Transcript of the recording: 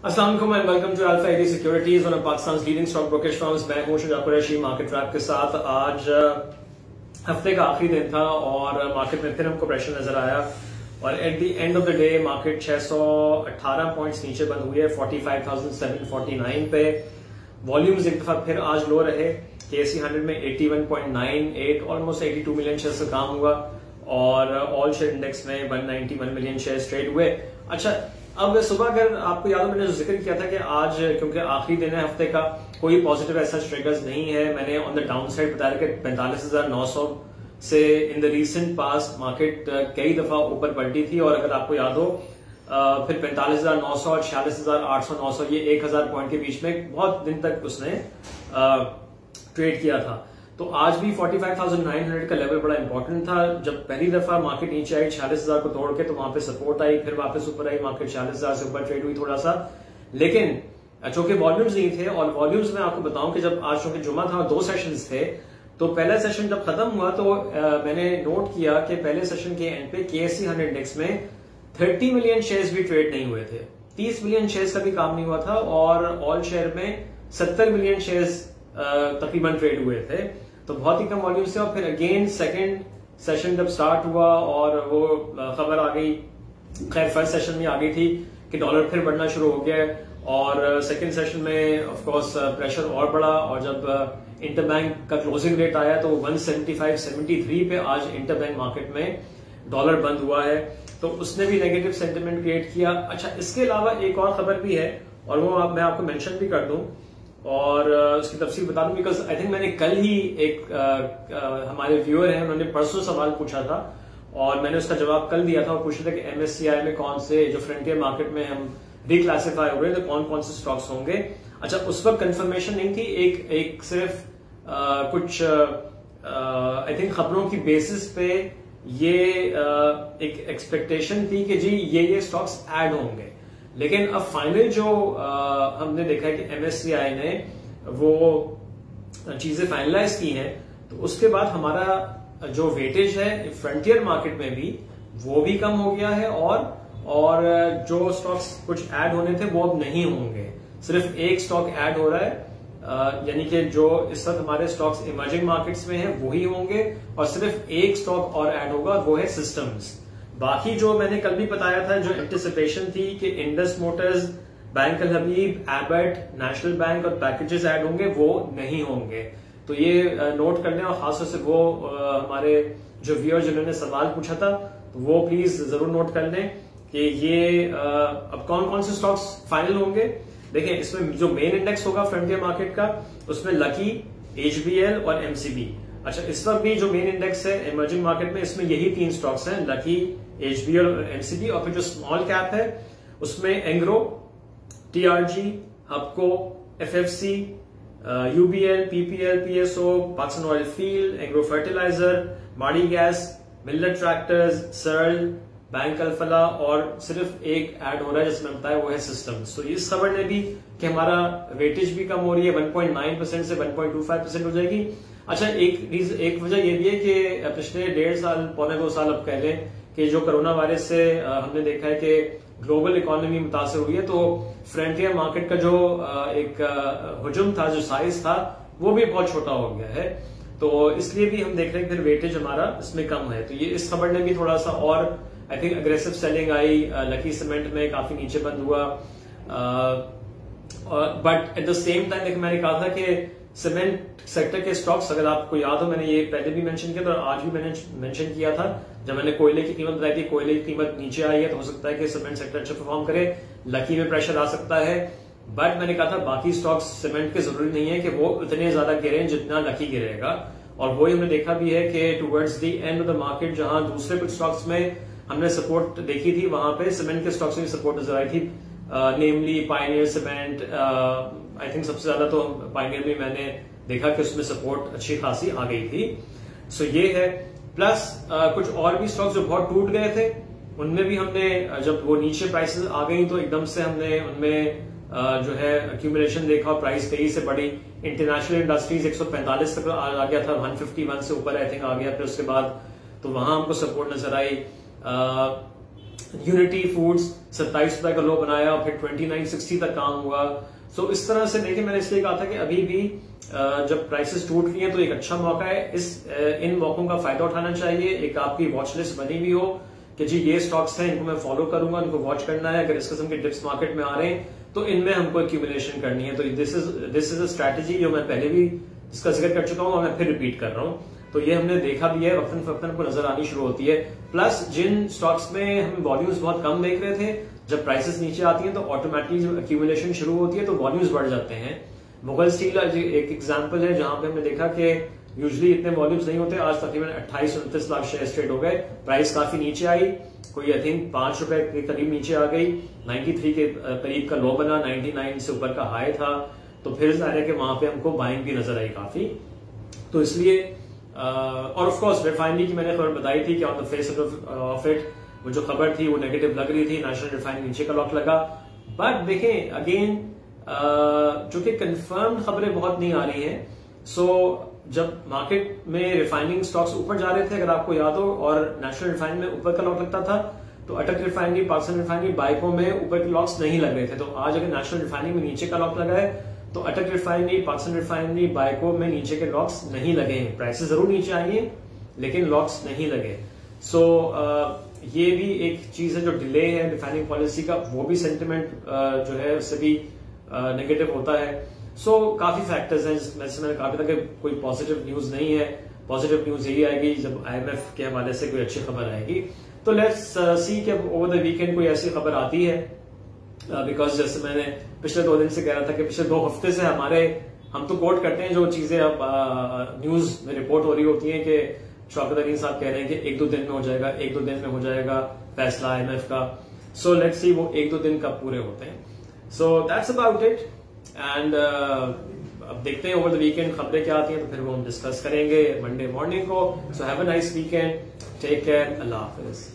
अस्सलाम वालेकुम and welcome to Alfa Adhi securities, one of Pakistan leading stock brokerage firms. मैं हूं शुजा कुरैशी मार्केट रैप के साथ। आज हफ्ते का आखिरी दिन था और मार्केट में फिर हमको प्रेशर नजर आया और at the end of the day market 618 points नीचे बंद हुई है 45,749 पे। वॉल्यूम्स एक दफा फिर आज लो रहे। KSE 100 में 81.98 ऑलमोस्ट 82 मिलियन शेयर से काम हुआ और ऑल शेयर इंडेक्स में 191 मिलियन शेयर ट्रेड हुए। अच्छा, अब सुबह अगर आपको याद हो मैंने जो जिक्र किया था कि आज क्योंकि आखिरी दिन है हफ्ते का, कोई पॉजिटिव ऐसा ट्रिगर्स नहीं है। मैंने ऑन द डाउन साइड बताया कि 45,900 से in the recent past market कई दफा ऊपर पलटी थी और अगर आपको याद हो फिर 45,900 और 46,800 900 ये 1,000 पॉइंट के बीच में बहुत दिन तक उसने ट्रेड किया था। तो आज भी 45,900 का लेवल बड़ा इंपॉर्टेंट था। जब पहली दफा मार्केट नीचे आई 46,000 को तोड़ के तो वहां पे सपोर्ट आई, फिर वापस ऊपर आई, मार्केट 46,000 से ऊपर ट्रेड हुई थोड़ा सा। लेकिन चूंकि वॉल्यूम्स नहीं थे और वॉल्यूम्स में आपको बताऊं कि जब आज चूंकि जुमा था और 2 सेशंस थे, तो पहला सेशन जब खत्म हुआ तो मैंने नोट किया कि पहले सेशन के एंड पे KSE 100 इंडेक्स में 30 मिलियन शेयर्स भी ट्रेड नहीं हुए थे, 30 मिलियन शेयर्स का भी काम नहीं हुआ था और ऑल शेयर में 70 मिलियन शेयर्स तकरीबन ट्रेड हुए थे। तो बहुत ही कम वॉल्यूम से और फिर अगेन सेकंड सेशन जब स्टार्ट हुआ और वो खबर आ गई, खैर फर्स्ट सेशन में आ गई थी कि डॉलर फिर बढ़ना शुरू हो गया और सेकंड सेशन में ऑफ कोर्स प्रेशर और बढ़ा और जब इंटरबैंक का क्लोजिंग रेट आया तो 175.73 पे आज इंटरबैंक मार्केट में डॉलर बंद हुआ है, तो उसने भी नेगेटिव सेंटिमेंट क्रिएट किया। अच्छा, इसके अलावा एक और खबर भी है और वो मैं आपको मेंशन भी कर दूं और उसकी तफसील बता दूं बिकॉज आई थिंक मैंने कल ही एक हमारे व्यूअर हैं उन्होंने परसों सवाल पूछा था और मैंने उसका जवाब कल दिया था और पूछा था कि MSCI में कौन से जो फ्रंटियर मार्केट में हम रिक्लासिफाई हो रहे हैं तो कौन कौन से स्टॉक्स होंगे। अच्छा, उस वक्त कंफर्मेशन नहीं थी, एक सिर्फ कुछ आई थिंक खबरों की बेसिस पे ये एक एक्सपेक्टेशन थी कि जी ये स्टॉक्स ऐड होंगे। लेकिन अब फाइनल जो हमने देखा है कि MSCI ने वो चीजें फाइनलाइज की हैं, तो उसके बाद हमारा जो वेटेज है फ्रंटियर मार्केट में भी वो भी कम हो गया है और जो स्टॉक्स कुछ ऐड होने थे वो अब नहीं होंगे, सिर्फ एक स्टॉक ऐड हो रहा है, यानी कि जो इस वक्त हमारे स्टॉक्स इमर्जिंग मार्केट्स में हैं वही होंगे और सिर्फ एक स्टॉक और ऐड होगा वो है सिस्टम्स। बाकी जो मैंने कल भी बताया था जो एंटिसिपेशन थी कि इंडस मोटर्स, बैंक अल हबीब, एबट, नेशनल बैंक और पैकेजेस ऐड होंगे, वो नहीं होंगे। तो ये नोट कर लें और खासतौर से वो हमारे जो व्यूअर जिन्होंने सवाल पूछा था तो वो प्लीज जरूर नोट कर लें कि ये अब कौन कौन से स्टॉक्स फाइनल होंगे। देखिए, इसमें जो मेन इंडेक्स होगा फ्रंटियर मार्केट का उसमें लकी, HBL और MCB। अच्छा, इस वक्त भी जो मेन इंडेक्स है इमर्जिंग मार्केट में इसमें यही 3 स्टॉक्स हैं, लकी, HBL और MCB। और फिर जो स्मॉल कैप है उसमें Engro, TRG, Hubco, FFC, UBL, PPL, PSO, Pakistan oil field, Engro fertiliser, Mari gas, Millat tractors, Searle, bank Alfalah और सिर्फ एक ऐड हो रहा है जिसमें बताया वो है सिस्टम्स। तो इस खबर ने भी कि हमारा वेटेज भी कम हो रही है, 1.9% से 1.25% हो जाएगी। अच्छा, एक वजह यह भी है कि पिछले 1.5 साल पौने 2 साल अब कह लें कि जो कोरोना वायरस से हमने देखा है कि ग्लोबल इकोनॉमी मुतासर हुई है, तो फ्रंटियर मार्केट का जो एक हुजूम था, जो साइज था, वो भी बहुत छोटा हो गया है। तो इसलिए भी हम देख रहे हैं फिर वेटेज हमारा इसमें कम है। तो ये इस खबर ने भी थोड़ा सा और I think aggressive selling I, lucky cement में काफी नीचे बंद हुआ। But at the same time देखिए मैंने कहा था कि सीमेंट सेक्टर के स्टॉक्स, अगर आपको याद हो मैंने ये पहले भी मेंशन किया था और आज भी मैंने मेंशन किया था जब मैंने कोयले की कीमत बताई थी, कोयले की कीमत नीचे आई है तो हो सकता है कि सीमेंट सेक्टर अच्छा परफॉर्म करे, लकी में प्रेशर आ सकता है। बट मैंने कहा था बाकी स्टॉक्स सीमेंट के जरूरी नहीं है कि वो उतने ज्यादा गिरे जितना लकी गिरेगा और वही हमने देखा भी है कि towards the end of the market जहां दूसरे कुछ स्टॉक्स में हमने सपोर्ट देखी थी वहां पे सीमेंट के स्टॉक्स में सपोर्ट नजर आई थी, नेमली पायनियर सीमेंट। आई थिंक सबसे ज्यादा तो पायनियर में मैंने देखा कि उसमें सपोर्ट अच्छी खासी आ गई थी। सो ये है, प्लस कुछ और भी स्टॉक्स जो बहुत टूट गए थे उनमें भी हमने जब वो नीचे प्राइसेस आ गई तो एकदम से हमने उनमें जो है एक्यूमुलेशन देखा और प्राइस तेजी से बढ़ी। इंटरनेशनल इंडस्ट्रीज 145 तक आ गया था, 151 से ऊपर आई थिंक आ गया, फिर उसके बाद तो वहां हमको सपोर्ट नजर आई। यूनिटी फूड्स 27 रुपए का लो बनाया, फिर 29.60 तक काम हुआ। सो इस तरह से देखिए, मैंने इसलिए कहा था कि अभी भी जब प्राइसेस टूट रही हैं तो एक अच्छा मौका है, इन मौकों का फायदा उठाना चाहिए। एक आपकी वॉच लिस्ट बनी हुई हो कि जी ये स्टॉक्स हैं, इनको मैं फॉलो करूंगा, इनको वॉच करना है। अगर इस किस्म के डिप्स मार्केट में आ रहे हैं तो इनमें हमको एक्यूमुलेशन करनी है। तो दिस इज अ स्ट्रैटेजी जो मैं पहले भी इसका जिक्र कर चुका हूं और मैं फिर रिपीट कर रहा हूं। तो ये हमने देखा भी है, वक्तन फक्तन को नजर आनी शुरू होती है। प्लस जिन स्टॉक्स में हम वॉल्यूम्स बहुत कम देख रहे थे, जब प्राइसेस नीचे आती हैं तो ऑटोमेटिकली जो एक्यूमुलेशन शुरू होती है तो वॉल्यूम्स बढ़ जाते हैं। मुगल स्टील एक एग्जांपल है जहां पे हमने देखा कि यूजुअली इतने वॉल्यूम्स नहीं होते, आज तकरीबन 28-29 लाख शेयर ट्रेड हो गए, प्राइस काफी नीचे आई, कोई आई थिंक 5 रुपए के करीब नीचे आ गई, 93 के करीब का लो बना, 99 से ऊपर का हाई था। तो फिर जाहिर है कि वहां पे हमको बाइंग भी नजर आई काफी। तो इसलिए और ऑफ कोर्स रिफाइनरी की मैंने खबर बताई थी कि on the face of it वो जो खबर थी वो नेगेटिव लग रही थी, नेशनल रिफाइनरी नीचे का लॉक लगा। बट देखें अगेन जो कि कंफर्म खबरें बहुत नहीं आ रही हैं। सो जब मार्केट में रिफाइनिंग स्टॉक्स ऊपर जा रहे थे, अगर आपको याद हो, और नेशनल रिफाइनरी में ऊपर का लॉक लगता था, तो अटक रिफाइनरी, पाकिस्तान रिफाइनरी, बाइको में ऊपर के लॉक्स नहीं लग रहे थे। तो आज अगर नेशनल रिफाइनरी में नीचे का लॉक लगा है तो अटक रिफाइनरी, पाकिस्तान रिफाइनरी, बाइको में नीचे के लॉक्स नहीं लगे हैं। प्राइसेस जरूर नीचे आई हैं लेकिन लॉक्स नहीं लगे। सो ये भी एक चीज है जो डिले है रिफाइनिंग पॉलिसी का, वो भी सेंटिमेंट जो है उससे भी नेगेटिव होता है। सो काफी फैक्टर्स हैं जैसे मैंने कहा था कि कोई पॉजिटिव न्यूज नहीं है। पॉजिटिव न्यूज यही आएगी जब IMF के हवाले से कोई अच्छी खबर आएगी। तो लेट्स सी कि ओवर द वीकेंड कोई ऐसी खबर आती है, बिकॉज जैसे मैंने पिछले 2 दिन से कह रहा था कि पिछले 2 हफ्ते से हम तो कोट करते हैं जो चीजें अब न्यूज में रिपोर्ट हो रही होती हैं कि शौकत अली साहब कह रहे हैं कि 1-2 दिन में हो जाएगा, 1-2 दिन में हो जाएगा फैसला IMF का। सो लेट्स सी वो 1-2 दिन कब पूरे होते हैं। So that's about it. And अब देखते हैं ओवर द वीकेंड खबरें क्या आती हैं, तो फिर वो हम डिस्कस करेंगे मंडे मॉर्निंग को। So have a nice weekend, take care, अल्लाह हाफिज।